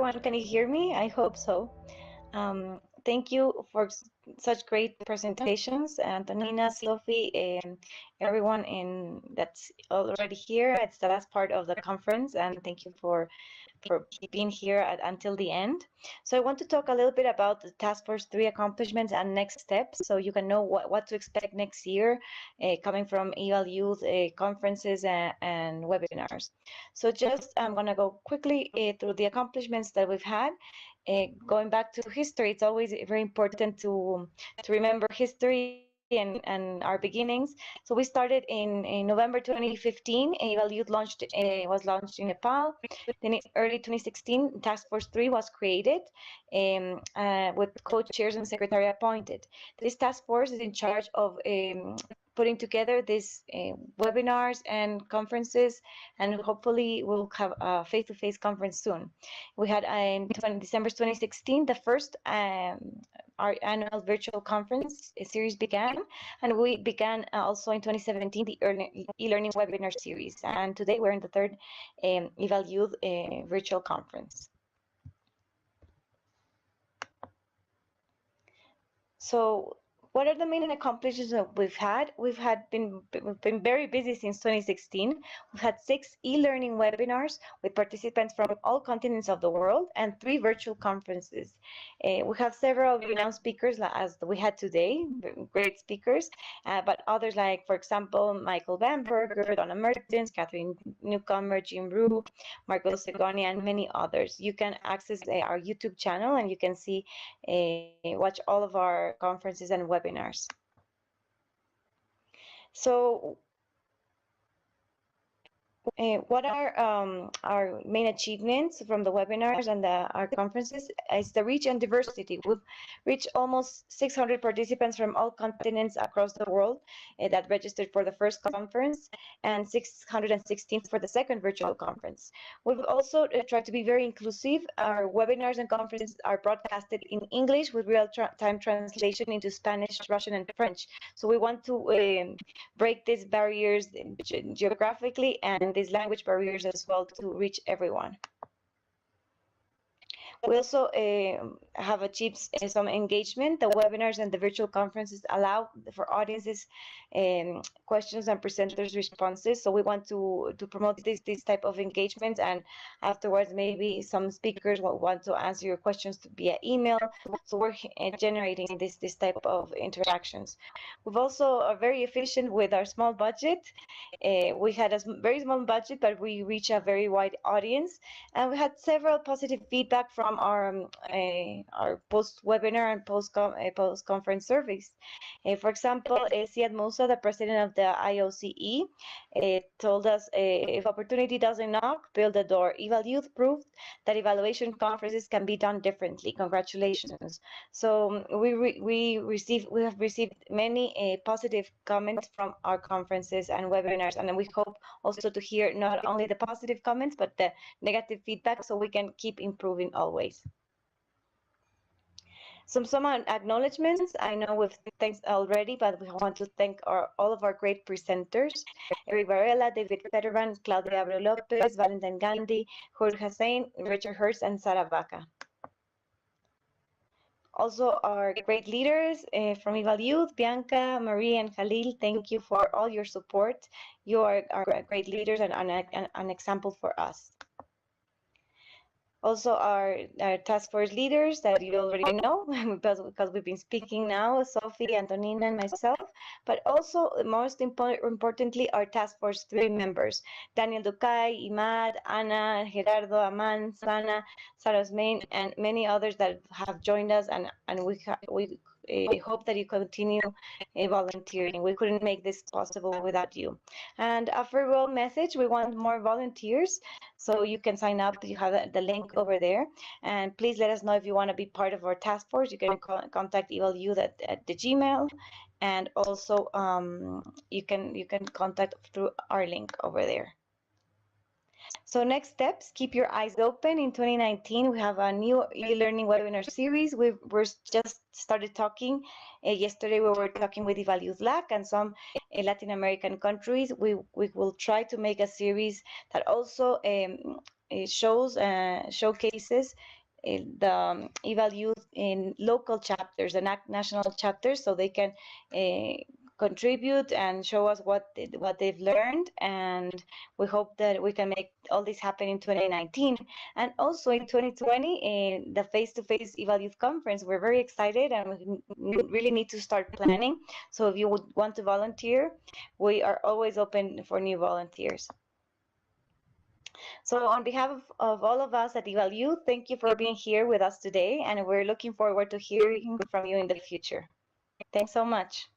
everyone. Can you hear me? I hope so. Thank you for such great presentations, Antonina, Sophie, and everyone that's already here. It's the last part of the conference, and thank you for being here until the end. So I want to talk a little bit about the Task Force 3 accomplishments and next steps, so you can know what to expect next year coming from EvalYouth conferences and webinars. So just I'm going to go quickly through the accomplishments that we've had. Going back to history, it's always very important to remember history and our beginnings. So we started in November 2015. EvalYouth was launched in Nepal. Then in early 2016, Task Force 3 was created with co-chairs and secretary appointed. This task force is in charge of putting together these webinars and conferences, and hopefully we'll have a face-to-face conference soon. We had in December 2016 the first our annual virtual conference series began, and we began also in 2017 the e-learning webinar series, and today we're in the third EvalYouth virtual conference. So what are the main accomplishments that we've had? We've been very busy since 2016. We've had 6 e-learning webinars with participants from all continents of the world and 3 virtual conferences. We have several renowned speakers as we had today, great speakers, but others like, for example, Michael Bamberger, Donna Mertens, Catherine Newcomer, Jim Rue, Marco Segoni, and many others. You can access our YouTube channel and you can see, watch all of our conferences and webinars. So what are our main achievements from the webinars and our conferences is the reach and diversity. We've reached almost 600 participants from all continents across the world that registered for the first conference and 616 for the second virtual conference. We've also tried to be very inclusive. Our webinars and conferences are broadcasted in English with real-time translation into Spanish, Russian, and French. So we want to break these barriers geographically and these language barriers as well to reach everyone. We also have achieved some engagement. The webinars and the virtual conferences allow for audiences questions and presenters' responses. So we want to promote this type of engagement, and afterwards maybe some speakers will want to answer your questions via email. So we're generating this type of interactions. We've also are very efficient with our small budget. We had a very small budget, but we reach a very wide audience, and we had several positive feedback from our post-webinar and post-conference surveys. For example, Siad Musa, the president of the IOCE, told us, if opportunity doesn't knock, build a door. EvalYouth proved that evaluation conferences can be done differently. Congratulations. So we have received many positive comments from our conferences and webinars, and we hope also to hear not only the positive comments but the negative feedback, so we can keep improving always. Some acknowledgements. I know we've thanked already, but we want to thank all of our great presenters: Eric Varela, David Federman, Claudia Abreu Lopez, Valentine Gandhi, Jorge Hussein, Richard Hurst, and Sarah Vaca. Also, our great leaders from EvalYouth, Bianca, Marie, and Khalil, thank you for all your support. You are great leaders and an example for us. Also, our task force leaders that you already know because we've been speaking now, Sophie, Antonina, and myself, but also most importantly, our task force 3 members: Daniel Ducay, Imad, Ana, Gerardo, Aman, Sana, Sarah Osmain, and many others that have joined us, and we hope that you continue volunteering. We couldn't make this possible without you. And a farewell message: we want more volunteers, so you can sign up. You have the link over there, and please let us know if you want to be part of our task force. You can contact EvalYouth at the Gmail, and also you can contact through our link over there. So next steps, keep your eyes open. In 2019, we have a new e-learning webinar series. We're just started talking. Yesterday, we were talking with EvalYouth LAC and some Latin American countries. We will try to make a series that also showcases the EvalYouth in local chapters, the national chapters, so they can contribute and show us what they've learned, and we hope that we can make all this happen in 2019. And also in 2020, the face-to-face EvalYouth conference, we're very excited, and we really need to start planning. So if you would want to volunteer, we are always open for new volunteers. So on behalf of all of us at EvalYouth, thank you for being here with us today, and we're looking forward to hearing from you in the future. Thanks so much.